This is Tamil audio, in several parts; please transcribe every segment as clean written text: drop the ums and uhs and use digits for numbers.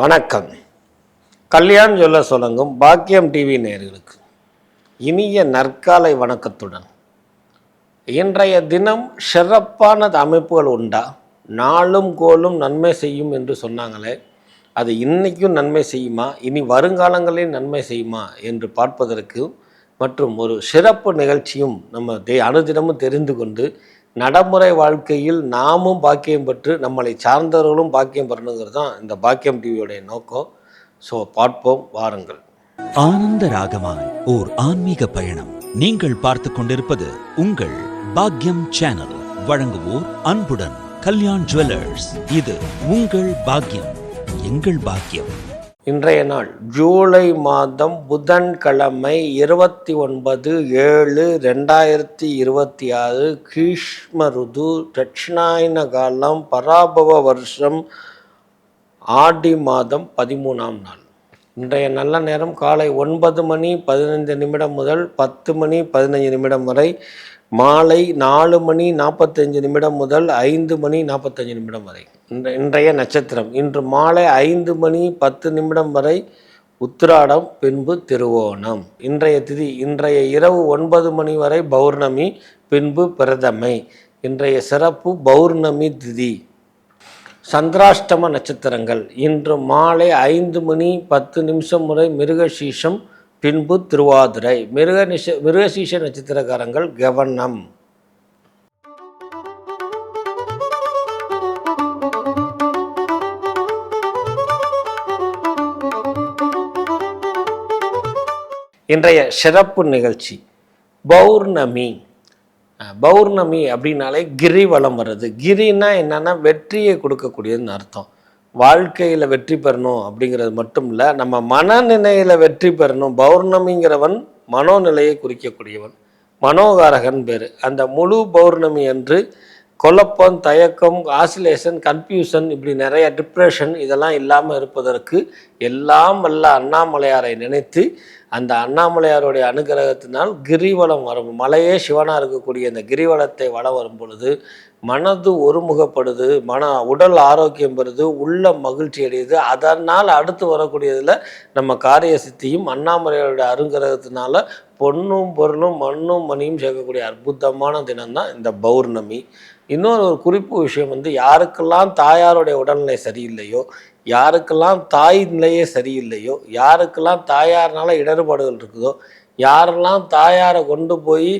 வணக்கம். கல்யாண் சொல்ல சொல்லுங்கும் பாக்கியம் டிவி நேயர்களுக்கு இனிய நற்காலை வணக்கத்துடன் இன்றைய தினம் சிறப்பான அமைப்புகள் உண்டா? நாளும் கோலும் நன்மை செய்யும் என்று சொன்னாங்களே, அது இன்னைக்கும் நன்மை செய்யுமா, இனி வருங்காலங்களில் நன்மை செய்யுமா என்று பார்ப்பதற்கு மற்றும் ஒரு சிறப்பு நிகழ்ச்சியும் நம்ம அனுதினமும் தெரிந்து கொண்டு நடைமுறை வாழ்க்கையில் நாமும் பாக்கியம் பெற்று நம்மளை சார்ந்தவர்களும் பாக்கியம் பெறணுங்கிறது தான் இந்த பாக்கியம் டிவியோடைய நோக்கம். ஸோ பார்ப்போம், வாருங்கள். ஆனந்த ராகமாய் ஓர் ஆன்மீக பயணம். நீங்கள் பார்த்து கொண்டிருப்பது உங்கள் பாக்கியம் சேனல். வழங்குவோர் அன்புடன் கல்யாண் ஜுவல்லர்ஸ். இது உங்கள் பாக்கியம், எங்கள் பாக்கியம். இன்றைய நாள் ஜூலை மாதம் புதன்கிழமை 29/7/2026 கிருஷ்ம ருது, தட்சிணாயன காலம், பராபவ வருஷம், ஆடி மாதம் 13ஆம் நாள். இன்றைய நல்ல நேரம் காலை 9:15 முதல் 10:15 வரை, மாலை 4:45 முதல் 5:45 வரை. இன்றைய நட்சத்திரம் இன்று மாலை 5:10 வரை உத்திராடம், பின்பு திருவோணம். இன்றைய திதி இன்றைய இரவு 9 மணி வரை பௌர்ணமி, பின்பு பிரதமை. இன்றைய சிறப்பு பௌர்ணமி திதி. சந்திராஷ்டம நட்சத்திரங்கள் இன்று மாலை 5:10 வரை மிருகசீஷம், பின்பு திருவாதிரை. மிருகசீஷ நட்சத்திரக்காரங்கள் கவனம். இன்றைய சிறப்பு நிகழ்ச்சி பௌர்ணமி. பௌர்ணமி அப்படின்னாலே கிரிவலம் வர்றது. கிரின்னா என்னன்னா வெற்றியை கொடுக்கக்கூடியதுன்னு அர்த்தம். வாழ்க்கையில் வெற்றி பெறணும் அப்படிங்கிறது மட்டும் இல்லை, நம்ம மனநிலையில் வெற்றி பெறணும். பௌர்ணமிங்கிறவன் மனோநிலையை குறிக்கக்கூடியவன், மனோகாரகன் பேர். அந்த முழு பௌர்ணமி என்று குழப்பம், தயக்கம், ஆசிலேஷன், கன்ஃபியூஷன், இப்படி நிறைய டிப்ரெஷன் இதெல்லாம் இல்லாமல் இருப்பதற்கு எல்லாம் வல்ல அண்ணாமலையாரை நினைத்து அந்த அண்ணாமலையாருடைய அனுகிரகத்தினால் கிரிவலம் வரும். மலையே சிவனாக இருக்கக்கூடிய இந்த கிரிவலத்தை வளம் வரும் பொழுது மனது ஒருமுகப்படுது, உடல் ஆரோக்கியம் பெறுது, உள்ள மகிழ்ச்சி அடையுது. அதனால் அடுத்து வரக்கூடியதில் நம்ம காரிய சித்தியும் அண்ணாமலையாருடைய அனுகிரகத்தினால பொன்னும் பொருளும் மண்ணும் மணியும் சேர்க்கக்கூடிய அற்புதமான தினம்தான் இந்த பௌர்ணமி. இன்னொரு குறிப்பு விஷயம் யாருக்கெல்லாம் தாயாருடைய உடல்நிலை சரியில்லையோ, யாருக்கெல்லாம் தாய் நிலையே சரியில்லையோ, யாருக்கெல்லாம் தாயார்னால இடர்பாடுகள் இருக்குதோ, யாரெல்லாம் தாயாரை கொண்டு போய்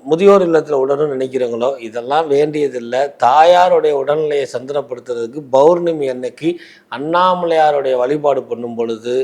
முதியோர் இல்லத்தில் உடனும் நினைக்கிறீங்களோ, இதெல்லாம் வேண்டியதில்லை. தாயாருடைய உடல்நிலையை சந்திரப்படுத்துறதுக்கு பௌர்ணமி அன்னைக்கு அண்ணாமலையாருடைய வழிபாடு பண்ணும் பொழுது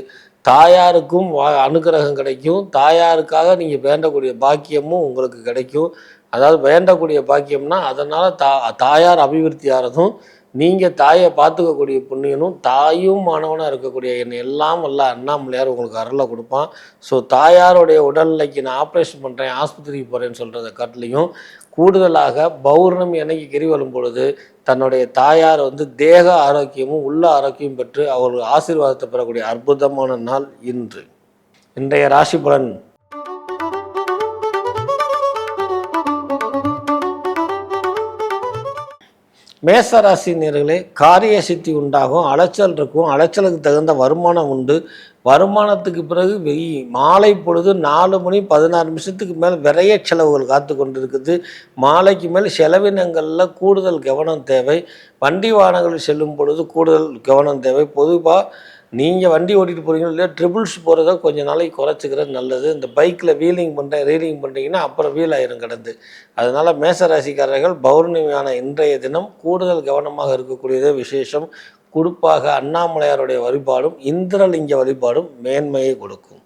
தாயாருக்கும் அனுகிரகம் கிடைக்கும். தாயாருக்காக நீங்கள் வேண்டக்கூடிய பாக்கியமும் உங்களுக்கு கிடைக்கும். அதாவது வேண்டக்கூடிய பாக்கியம்னா அதனால் தாயார் அபிவிருத்தி ஆகிறதும், நீங்கள் தாயை பார்த்துக்கக்கூடிய புண்ணியனும், தாயும் மாணவனாக இருக்கக்கூடிய என்னை எல்லாம் வல்ல அண்ணாமலையார் உங்களுக்கு அருளை கொடுப்பான். ஸோ தாயாருடைய உடல்நிலைக்கு நான் ஆப்ரேஷன் பண்ணுறேன், ஆஸ்பத்திரிக்கு போகிறேன்னு சொல்கிறத காட்டிலையும் கூடுதலாக பௌர்ணமி அன்னைக்கு கிரிவலம் பொழுது தன்னுடைய தாயார் தேக ஆரோக்கியமும் உள்ள ஆரோக்கியம் பெற்று அவர்கள் ஆசீர்வாதத்தை பெறக்கூடிய அற்புதமான நாள் இன்று. இன்றைய ராசி பலன். மேசராசினியர்களே, காரிய சித்தி உண்டாகும், அலைச்சல் இருக்கும், அலைச்சலுக்கு தகுந்த வருமானம் உண்டு. வருமானத்துக்கு பிறகு மாலை பொழுது 4:16 மேல் விரைய செலவுகள் காத்து கொண்டு இருக்குது. மாலைக்கு மேல் செலவினங்களில் கூடுதல் கவனம் தேவை. வண்டி வாகனங்களில் செல்லும் பொழுது கூடுதல் கவனம் தேவை. பொதுவாக நீங்கள் வண்டி ஓட்டிகிட்டு போகிறீங்களோ இல்லையா, ட்ரிபிள்ஸ் போகிறத கொஞ்சம் நாளைக்கு குறைச்சிக்கிறது நல்லது. இந்த பைக்கில் ரீலிங் பண்ணுறீங்கன்னா அப்புறம் வீல் ஆயிரும் கிடந்து. அதனால் மேசராசிக்காரர்கள் பௌர்ணமியான இன்றைய தினம் கூடுதல் கவனமாக இருக்கக்கூடியதே விசேஷம். குறிப்பாக அண்ணாமலையாருடைய வழிபாடும் இந்திரலிங்க வழிபாடும் மேன்மையை கொடுக்கும்.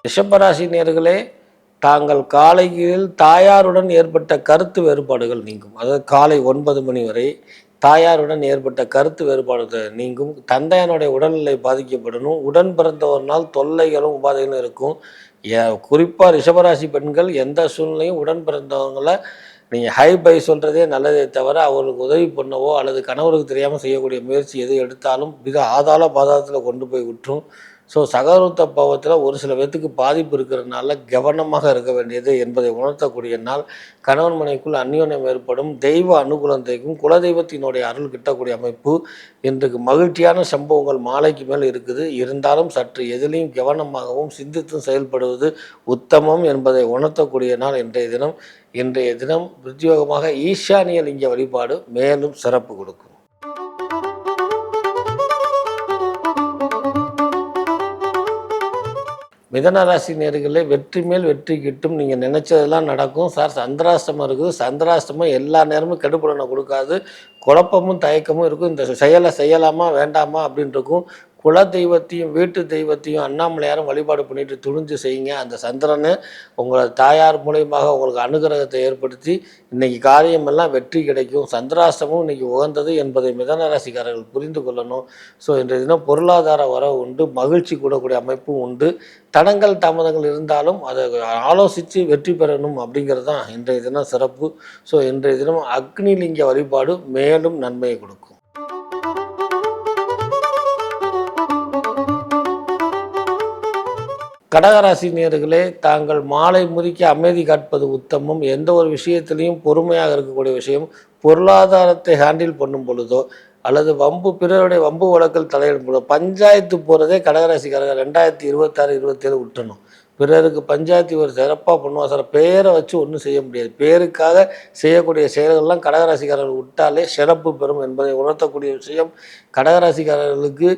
ரிஷபராசி நேயர்களே, தாங்கள் காலையில் தாயாருடன் ஏற்பட்ட கருத்து வேறுபாடுகள் நீங்கும். அதாவது காலை 9 மணி வரை தாயாருடன் ஏற்பட்ட கருத்து வேறுபாடு நீங்கும். தந்தையனுடைய உடல்நிலை பாதிக்கப்படணும். உடன் பிறந்த ஒரு நாள் தொல்லைகளும் உபாதைகளும் இருக்கும். குறிப்பாக ரிஷபராசி பெண்கள் எந்த சூழ்நிலையும் உடன் பிறந்தவங்களை நீங்கள் ஹை பை சொல்கிறதே நல்லதே தவிர அவர்களுக்கு உதவி பண்ணவோ அல்லது கணவருக்கு தெரியாமல் செய்யக்கூடிய முயற்சி எது எடுத்தாலும் மிக ஆதாள பாதாளத்தில் கொண்டு போய் விட்டுரும். ஸோ சகருத்த பாவத்தில் ஒரு சில பேர்த்துக்கு பாதிப்பு இருக்கிறதுனால கவனமாக இருக்க வேண்டியது என்பதை உணர்த்தக்கூடிய நாள். கணவன் மனைவிக்குள் அந்யோன்யம் ஏற்படும், தெய்வ அனுகூலத்தைக்கும் குலதெய்வத்தினுடைய அருள் கிட்டக்கூடிய அமைப்பு. இன்றைக்கு மகிழ்ச்சியான சம்பவங்கள் மாலைக்கு மேல் இருக்குது. இருந்தாலும் சற்று எதிலையும் கவனமாகவும் சிந்தித்தும் செயல்படுவது உத்தமம் என்பதை உணர்த்தக்கூடிய நாள் இன்றைய தினம். இன்றைய தினம் பிரத்யோகமாக ஈசானிய லிங்க வழிபாடு மேலும் சிறப்பு கொடுக்கும். மிதன ராசி நேயர்களே, வெற்றி மேல் வெற்றி கிட்டும். நீங்கள் நினச்சதெல்லாம் நடக்கும். சார் சந்திராஷ்டமம் இருக்குது, சந்திராஷ்டமம் எல்லா நேரமும் கெடுபலனை கொடுக்காது. குழப்பமும் தயக்கமும் இருக்கும். இந்த செயலை செய்யலாமா வேண்டாமா அப்படின்னு இருக்கும். குல தெய்வத்தையும் வீட்டு தெய்வத்தையும் அண்ணாமலையாரும் வழிபாடு பண்ணிட்டு துணிஞ்சு செய்யுங்க. அந்த சந்திரனை உங்களை தாயார் மூலியமாக உங்களுக்கு அனுகிரகத்தை ஏற்படுத்தி இன்னைக்கு காரியமெல்லாம் வெற்றி கிடைக்கும். சந்திராஷ்டமும் இன்னைக்கு உகந்தது என்பதை மிதன ராசிக்காரர்கள் புரிந்து கொள்ளணும். ஸோ இன்றைய தினம் பொருளாதார வரவு உண்டு, மகிழ்ச்சி கூடக்கூடிய அமைப்பும் உண்டு. தடங்கள் தாமதங்கள் இருந்தாலும் அதை ஆலோசித்து வெற்றி பெறணும் அப்படிங்கிறது தான் இன்றைய தினம் சிறப்பு. ஸோ இன்றைய தினம் அக்னிலிங்க வழிபாடு மேலும் நன்மையை கொடுக்கும். கடகராசி நேயர்களே, தாங்கள் மாலை முறிக்க அமைதி காட்பது உத்தமம். எந்த ஒரு விஷயத்திலையும் பொறுமையாக இருக்கக்கூடிய விஷயம். பொருளாதாரத்தை ஹேண்டில் பண்ணும் பொழுதோ அல்லது பிறருடைய வம்பு வழக்கில் தலையிடும் பொழுதோ பஞ்சாயத்து போகிறதே கடகராசிக்காரர்கள் 2026-27 விட்டணும். பிறருக்கு பஞ்சாயத்து ஒரு சிறப்பாக பண்ணுவோம் சார். பேரை வச்சு ஒன்றும் செய்ய முடியாது. பேருக்காக செய்யக்கூடிய செயல்கள்லாம் கடகராசிக்காரர்கள் விட்டாலே சிறப்பு பெறும் என்பதை உணர்த்தக்கூடிய விஷயம். கடகராசிக்காரர்களுக்கு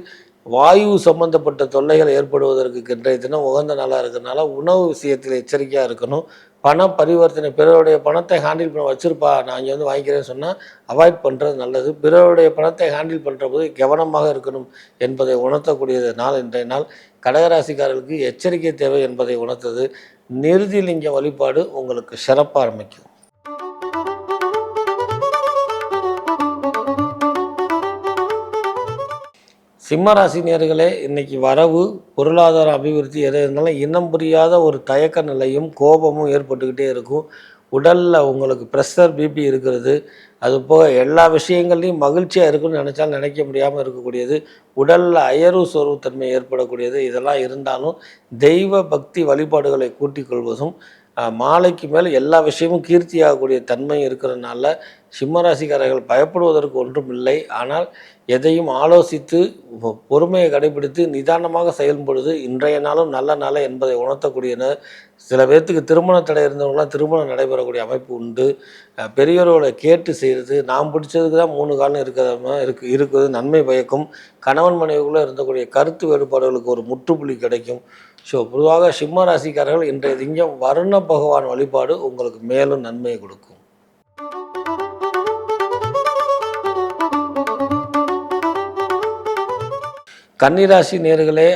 வாயு சம்பந்தப்பட்ட தொல்லைகள் ஏற்படுவதற்கு இன்றைய தினம் உகந்த நாளாக இருக்கிறதுனால உணவு விஷயத்தில் எச்சரிக்கையாக இருக்கணும். பண பரிவர்த்தனை, பிறருடைய பணத்தை ஹேண்டில் பண்ண வச்சுருப்பா நான் இங்கே வந்து வாங்கிக்கிறேன்னு சொன்னால் அவாய்ட் பண்ணுறது நல்லது. பிறருடைய பணத்தை ஹேண்டில் பண்ணுற போது கவனமாக இருக்கணும் என்பதை உணர்த்தக்கூடியது நாள் இன்றைய நாள். கடகராசிக்காரர்களுக்கு எச்சரிக்கை தேவை என்பதை உணர்த்தது. நிருதிலிங்க வழிபாடு உங்களுக்கு சிறப்பாக ஆரம்பிக்கும். சிம்மராசி நேயர்களே, இன்னைக்கு வரவு பொருளாதார அபிவிருத்தி எது இருந்தாலும் இனம் புரியாத ஒரு தயக்க நிலையும் கோபமும் ஏற்பட்டுக்கிட்டே இருக்கும். உடலில் உங்களுக்கு ப்ரெஷர் பிபி இருக்கிறது. அது போக எல்லா விஷயங்கள்லையும் மகிழ்ச்சியாக இருக்குன்னு நினச்சாலும் நினைக்க முடியாமல் இருக்கக்கூடியது. உடலில் அயர்வு சோர்வுத்தன்மை ஏற்படக்கூடியது. இதெல்லாம் இருந்தாலும் தெய்வ பக்தி வழிபாடுகளை கூட்டிக் கொள்வதும் மாலைக்கு மேல் எல்லா விஷயமும் கீர்த்தியாகக்கூடிய தன்மை இருக்கிறதுனால சிம்மராசிக்காரர்கள் பயப்படுவதற்கு ஒன்றும் இல்லை. ஆனால் எதையும் ஆலோசித்து பொறுமையை கடைபிடித்து நிதானமாக செயல்படுவது இன்றைய நாளும் நல்ல நாள் என்பதை உணர்த்தக்கூடியன. சில பேர்த்துக்கு திருமண தடை இருந்தவங்களாம் திருமணம் நடைபெறக்கூடிய அமைப்பு உண்டு. பெரியவர்களை கேட்டு செய்கிறது, நாம் பிடிச்சதுக்கு தான் 3 காலம் இருக்குது நன்மை பயக்கும். கணவன் மனைவிக்குள்ளே இருந்தக்கூடிய கருத்து வேறுபாடுகளுக்கு ஒரு முற்றுப்புள்ளி கிடைக்கும். ஸோ பொதுவாக சிம்ம ராசிக்காரர்கள் இன்றைய திங்கம் வருண பகவான் வழிபாடு உங்களுக்கு மேலும் நன்மையை கொடுக்கும். கன்னிராசி நேயர்களே,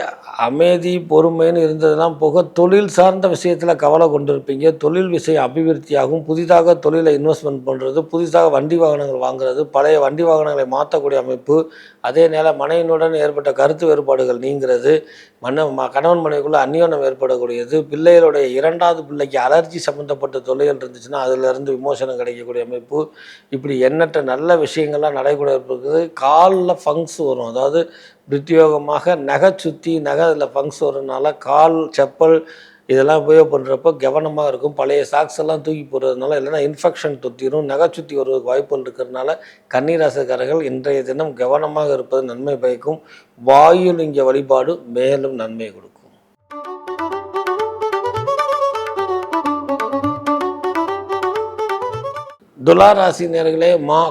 அமைதி பொறுமைன்னு இருந்ததெல்லாம் போக தொழில் சார்ந்த விஷயத்தில் கவலை கொண்டிருப்பீங்க. தொழில் விஷயம் அபிவிருத்தியாகும். புதிதாக தொழிலை இன்வெஸ்ட்மெண்ட் பண்ணுறது, புதிதாக வண்டி வாகனங்கள் வாங்குறது, பழைய வண்டி வாகனங்களை மாற்றக்கூடிய அமைப்பு. அதே நேரம் மனைவியுடன் ஏற்பட்ட கருத்து வேறுபாடுகள் நீங்கிறது. கணவன் மனைவிக்குள்ளே அந்யோன்யம் ஏற்படக்கூடியது. பிள்ளைகளுடைய 2வது பிள்ளைக்கு அலர்ஜி சம்மந்தப்பட்ட தொல்லைகள் இருந்துச்சுன்னா அதிலிருந்து விமோசனம் கிடைக்கக்கூடிய அமைப்பு. இப்படி எண்ணற்ற நல்ல விஷயங்கள்லாம் நடைபெற இருக்குது. காலில் ஃபங்க்ஸ் வரும். அதாவது பிரத்யோகமாக நகை சுற்றி அதில் ஃபங்க்ஸ் வரதுனால கால் செப்பல் இதெல்லாம் உபயோகப்படுறப்போ கவனமாக இருக்கும். பழைய சாக்ஸ் எல்லாம் தூக்கி போடுறதுனால இல்லைன்னா இன்ஃபெக்ஷன் தொத்திரும். நகை சுற்றி வருவதற்கு வாய்ப்புகள் இருக்கிறதுனால கன்னிராசிக்காரர்கள் இன்றைய தினம் கவனமாக இருப்பது நன்மை பயக்கும். வாயுலிங்க வழிபாடு மேலும் நன்மை கொடுக்கும். துளாராசி நேயர்களே,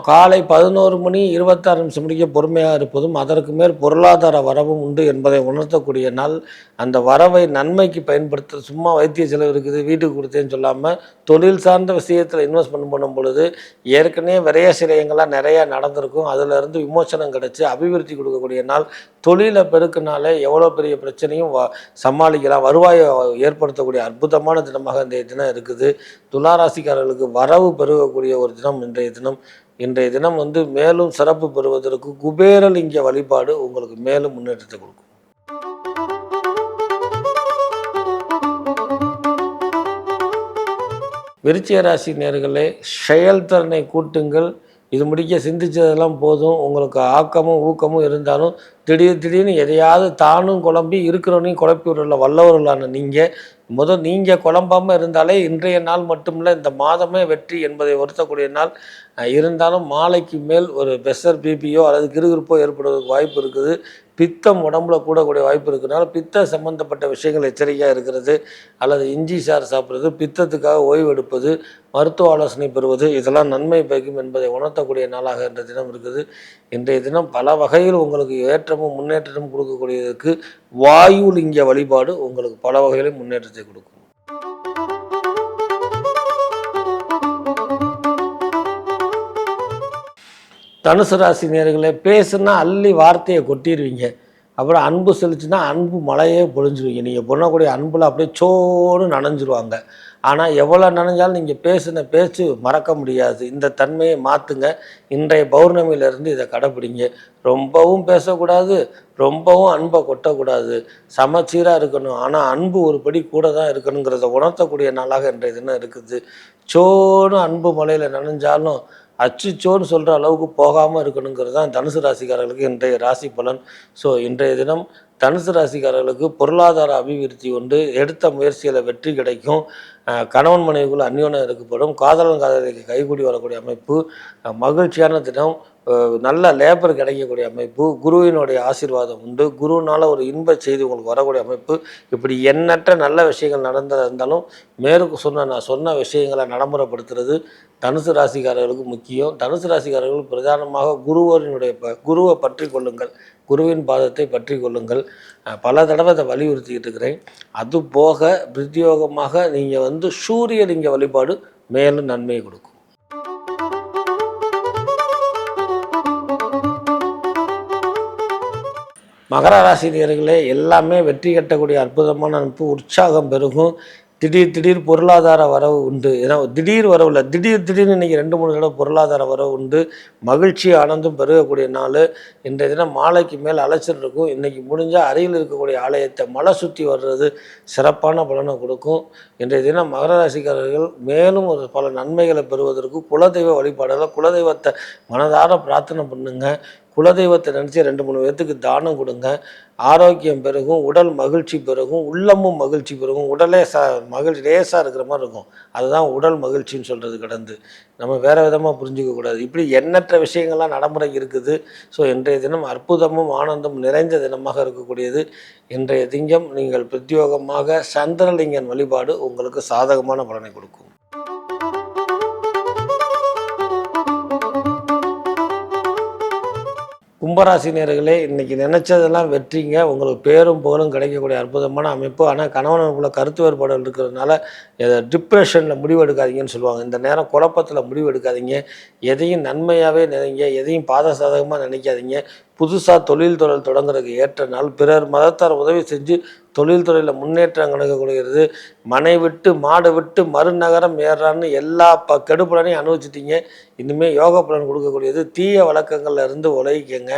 காலை 11 மணி 26 நிமிஷம் முடிக்க பொறுமையாக இருப்பதும் அதற்கு மேல் பொருளாதார வரவும் உண்டு என்பதை உணர்த்தக்கூடிய நாள். அந்த வரவை நன்மைக்கு பயன்படுத்த சும்மா வைத்திய செலவு இருக்குது வீட்டுக்கு கொடுத்தேன்னு சொல்லாமல் தொழில் சார்ந்த விஷயத்தில் இன்வெஸ்ட்மெண்ட் பண்ணும் பொழுது ஏற்கனவே விரைய சிலையங்கள்லாம் நிறையா நடந்திருக்கும். அதிலிருந்து விமோசனம் கிடச்சி அபிவிருத்தி கொடுக்கக்கூடிய நாள். தொழிலை பெருக்கினாலே எவ்வளோ பெரிய பிரச்சனையும் சமாளிக்கலாம். வருவாயை ஏற்படுத்தக்கூடிய அற்புதமான தினமாக இந்த தினம் இருக்குது. துளாராசிக்காரர்களுக்கு வரவு பெருகக்கூடிய ஒரு தினம் இன்றைய தினம் மேலும் சிறப்பு பெறுவதற்கு குபேரலிங்க வழிபாடு உங்களுக்கு மேலும் முன்னேற்றத்தை கொடுக்கும். விருச்சிக ராசி நேயர்களே, செயல்திறனை கூட்டுங்கள். இது முடிக்க சிந்திச்சதெல்லாம் போதும், உங்களுக்கு ஆக்கமும் ஊக்கமும் இருந்தாலும் திடீர்னு எதையாவது தானும் குழம்பி இருக்கிறவனையும் குழப்பி விடல வல்லவர்களான நீங்கள் குழம்பாமல் இருந்தாலே இன்றைய நாள் மட்டுமில்லை இந்த மாதமே வெற்றி என்பதை உறுத்தக்கூடிய நாள். இருந்தாலும் மாலைக்கு மேல் ஒரு ப்ரெஷர் பிபியோ அல்லது கிறுகிறுப்போ ஏற்படுவதற்கு வாய்ப்பு இருக்குது. பித்தம் உடம்புல கூடக்கூடிய வாய்ப்பு இருக்கிறதுனால பித்த சம்பந்தப்பட்ட விஷயங்கள் எச்சரிக்கையாக இருக்கிறது. அல்லது இஞ்சி சாறு சாப்பிட்றது, பித்தத்துக்காக ஓய்வு எடுப்பது, மருத்துவ ஆலோசனை பெறுவது, இதெல்லாம் நன்மை பயக்கும் என்பதை உணர்த்தக்கூடிய நாளாக இன்றைய தினம் இருக்குது. இன்றைய தினம் பல வகையில் உங்களுக்கு ஏற்றமும் முன்னேற்றமும் கொடுக்கக்கூடியதற்கு வாயுலிங்க வழிபாடு உங்களுக்கு பல வகையிலும் முன்னேற்றத்தை கொடுக்கும். தனுசு ராசி நேயர்களே, பேசுனா அள்ளி வார்த்தையை கொட்டிடுவீங்க. அப்புறம் அன்பு செலுத்தினா அன்பு மழையே பொழிஞ்சிருவீங்க. நீங்கள் பண்ணக்கூடிய அன்பில் அப்படியே சோன்னு நனைஞ்சிருவாங்க. ஆனால் எவ்வளோ நனைஞ்சாலும் நீங்கள் பேசின பேச்சு மறக்க முடியாது. இந்த தன்மையை மாற்றுங்க. இன்றைய பௌர்ணமியிலேருந்து இதை கடைப்பிடிங்க. ரொம்பவும் பேசக்கூடாது, ரொம்பவும் அன்பை கொட்டக்கூடாது, சமச்சீராக இருக்கணும். ஆனால் அன்பு ஒரு படி கூட தான் இருக்கணுங்கிறத உணர்த்தக்கூடிய நாளாக இன்றைய தினம் இருக்குது. சோன்னு அன்பு மலையில் நனைஞ்சாலும் அச்சுச்சோன்னு சொல்கிற அளவுக்கு போகாமல் இருக்கணுங்கிறது தான் தனுசு ராசிக்காரர்களுக்கு இன்றைய ராசி பலன். ஸோ இன்றைய தினம் தனுசு ராசிக்காரர்களுக்கு பொருளாதார அபிவிருத்தி உண்டு. எடுத்த முயற்சியில் வெற்றி கிடைக்கும். கணவன் மனைவிக்குள்ள அந்யோன்யம் இருக்கப்படும். காதலிக்கு கைகூடி வரக்கூடிய அமைப்பு. மகிழ்ச்சியான தினம். நல்ல லேபர் கிடைக்கக்கூடிய அமைப்பு. குருவினுடைய ஆசீர்வாதம் உண்டு. குருவினால் ஒரு இன்ப செய்தி உங்களுக்கு வரக்கூடிய அமைப்பு. இப்படி எண்ணற்ற நல்ல விஷயங்கள் நடந்ததாக இருந்தாலும் மேற்கு நான் சொன்ன விஷயங்களை நடைமுறைப்படுத்துறது தனுசு ராசிக்காரர்களுக்கு முக்கியம். தனுசு ராசிக்காரர்கள் பிரதானமாக குருவை பற்றி கொள்ளுங்கள். குருவின் பாதத்தை பற்றி கொள்ளுங்கள். பல தடவை அதை வலியுறுத்திக்கிட்டு இருக்கிறேன். அது போக பிரத்யோகமாக நீங்கள் சூரியலிங்க வழிபாடு மேலும் நன்மையை கொடுக்கும். மகர ராசி நேயர்களே, எல்லாமே வெற்றி கட்டக்கூடிய அற்புதமான அமைப்பு. உற்சாகம் பெருகும். திடீர் பொருளாதார வரவு உண்டு. ஏன்னா திடீர் வரவு இல்லை, திடீர்னு இன்றைக்கி 2-3 தடவை பொருளாதார வரவு உண்டு. மகிழ்ச்சி ஆனந்தும் பெருகக்கூடிய நாள். இன்றைய தினம் மாலைக்கு மேல் அலைச்சல் இருக்கும். இன்றைக்கி முடிஞ்சால் அருகில் இருக்கக்கூடிய ஆலயத்தை மலை சுற்றி வர்றது சிறப்பான பலனை கொடுக்கும். இன்றைய தினம் மகர ராசிக்காரர்கள் மேலும் ஒரு பல நன்மைகளை பெறுவதற்கு குலதெய்வ வழிபாடுகள், குலதெய்வத்தை மனதார பிரார்த்தனை பண்ணுங்க. குலதெய்வத்தை நினச்சி 2-3 பேர்த்துக்கு தானம் கொடுங்க. ஆரோக்கியம் பெருகும். உடல் மகிழ்ச்சி பெருகும். உள்ளமும் மகிழ்ச்சி பெருகும். உடலே லேசாக இருக்கிற மாதிரி இருக்கும். அதுதான் உடல் மகிழ்ச்சின்னு சொல்கிறது. கடந்து நம்ம வேறு விதமாக புரிஞ்சிக்கக்கூடாது. இப்படி எண்ணற்ற விஷயங்கள்லாம் நடைமுறை இருக்குது. ஸோ இன்றைய தினம் அற்புதமும் ஆனந்தமும் நிறைந்த தினமாக இருக்கக்கூடியது. இன்றைய திங்கம் நீங்கள் பிரத்யோகமாக சந்திரலிங்கன் வழிபாடு உங்களுக்கு சாதகமான பலனை கொடுக்கும். கும்பராசி நேயர்களே, இன்றைக்கி நினச்சதெல்லாம் வெற்றிங்க. உங்களுக்கு பேரும் புகழும் கிடைக்கக்கூடிய அற்புதமான அமைப்பு. ஆனால் கணவனுக்குள்ள கருத்து வேறுபாடுகள் இருக்கிறதுனால டிப்ரெஷனில் முடிவு எடுக்காதீங்கன்னு சொல்லுவாங்க. இந்த நேரம் குழப்பத்தில் முடிவு எடுக்காதீங்க. எதையும் நன்மையாகவே நினைங்க. எதையும் பாதசாதகமாக நினைக்காதீங்க. புதுசாக தொழில் தொடங்குறதுக்கு ஏற்ற நாள். பிறர் மதத்தார் உதவி செஞ்சு தொழில்துறையில் முன்னேற்றம் கணக்கக்கூடியது. மனை விட்டு மாடு விட்டு மறுநகரம் ஏறான்னு எல்லா கெடுபலனையும் அனுபவிச்சிட்டிங்க. இனிமேல் யோக பலன் கொடுக்கக்கூடியது. தீய வழக்கங்களில் இருந்து உலகிக்கங்க.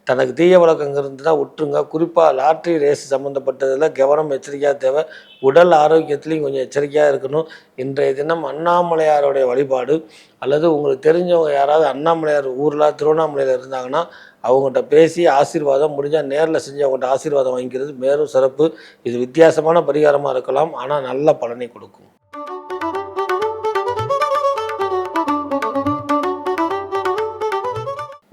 தனக்கு தீய வழக்கங்கள் இருந்துன்னா விட்டுருங்க. குறிப்பாக லாட்ரி ரேஸ் சம்மந்தப்பட்டதில் கவனம் எச்சரிக்கையாக தேவை. உடல் ஆரோக்கியத்துலேயும் கொஞ்சம் எச்சரிக்கையாக இருக்கணும். இன்றைய தினம் அண்ணாமலையாருடைய வழிபாடு அல்லது உங்களுக்கு தெரிஞ்சவங்க யாராவது அண்ணாமலையார் ஊரில் திருவண்ணாமலையில் இருந்தாங்கன்னா அவங்கள்ட்ட பேசி ஆசீர்வாதம் முடிஞ்சால் நேரில் செஞ்சு அவங்கள்ட்ட ஆசீர்வாதம் வாங்கிக்கிறது மேலும் சிறப்பு. இது வித்தியாசமான பரிகாரமாக இருக்கலாம், ஆனால் நல்ல பலனை கொடுக்கும்.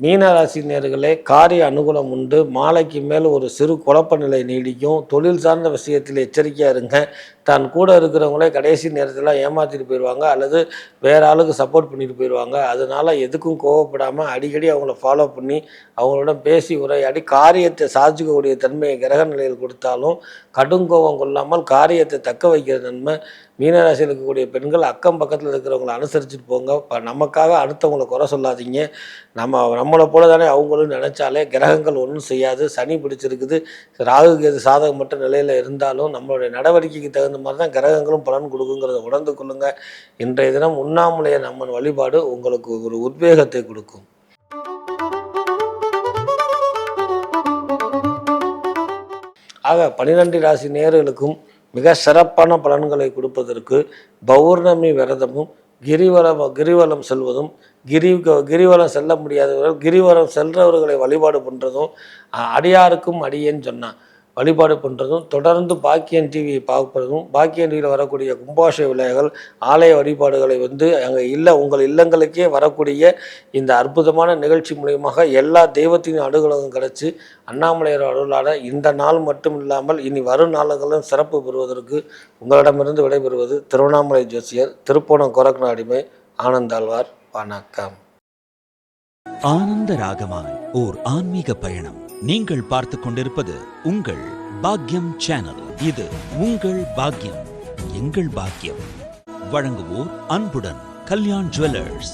மீனராசி நேயர்களே, காரிய அனுகூலம் உண்டு. மாலைக்கு மேல் ஒரு சிறு குழப்ப நிலை நீடிக்கும். தொழில் சார்ந்த விஷயத்தில் எச்சரிக்கையாக இருங்க. தான் கூட இருக்கிறவங்களே கடைசி நேரத்தில் ஏமாற்றிட்டு போயிடுவாங்க அல்லது வேறு ஆளுக்கு சப்போர்ட் பண்ணிட்டு போயிடுவாங்க. அதனால் எதுக்கும் கோவப்படாமல் அடிக்கடி அவங்கள ஃபாலோ பண்ணி அவங்களோட பேசி உரையாடி காரியத்தை சாதிக்கக்கூடிய தன்மையை கிரக நிலையில் கொடுத்தாலும் கடும் கோபம் கொள்ளாமல் காரியத்தை தக்க வைக்கிற நன்மை. மீனராசியில் இருக்கக்கூடிய பெண்கள் அக்கம் பக்கத்தில் இருக்கிறவங்களை அனுசரிச்சுட்டு போங்க. நமக்காக அடுத்தவங்களை குறை சொல்லாதீங்க. நம்மளை போல தானே அவங்களும் நினச்சாலே கிரகங்கள் ஒன்றும் செய்யாது. சனி பிடிச்சிருக்குது, ராகுக்கு எது சாதகமற்ற நிலையில் இருந்தாலும் நம்மளுடைய நடவடிக்கைக்கு தகுந்த மாதிரி தான் கிரகங்களும் பலன் கொடுக்குங்கிறத உணர்ந்து கொள்ளுங்க. இன்றைய தினம் உண்ணாமலையார் அம்மன் வழிபாடு உங்களுக்கு ஒரு உத்வேகத்தை கொடுக்கும். ஆக 12 ராசி நேயர்களுக்கும் மிக சிறப்பான பலன்களை கொடுப்பதற்கு பௌர்ணமி விரதமும் கிரிவலம் செல்வதும், கிரிவலம் செல்ல முடியாதவர்கள் கிரிவலம் செல்றவர்களை வழிபாடு பண்ணுறதும், அடியாருக்கும் அடியேன்னு சொன்னான் வழிபாடு பண்ணுறதும், தொடர்ந்து பாக்கியன் டிவியை பார்ப்பதும், பாக்கியன் டிவியில் வரக்கூடிய கும்பாஷ விழாக்கள், ஆலய வழிபாடுகளை அங்கே உங்கள் இல்லங்களுக்கே வரக்கூடிய இந்த அற்புதமான நிகழ்ச்சி மூலியமாக எல்லா தெய்வத்தின் அனுகூலம் கிடச்சி அண்ணாமலையார் அருளால் இந்த நாள் மட்டும் இல்லாமல் இனி வரும் நாள்களும் சிறப்பு பெறுவதற்கு உங்களிடமிருந்து விடைபெறுவது திருவண்ணாமலை ஜோசியர், திருப்போணம் கோரக்நாடிமை ஆனந்தாழ்வார். வணக்கம். ஆனந்த ராகமாய் ஓர் ஆன்மீக பயணம். நீங்கள் பார்த்து கொண்டிருப்பது உங்கள் பாக்யம் சேனல். இது உங்கள் பாக்யம், எங்கள் பாக்கியம். வழங்குவோர் அன்புடன் கல்யாண் ஜுவல்லர்ஸ்.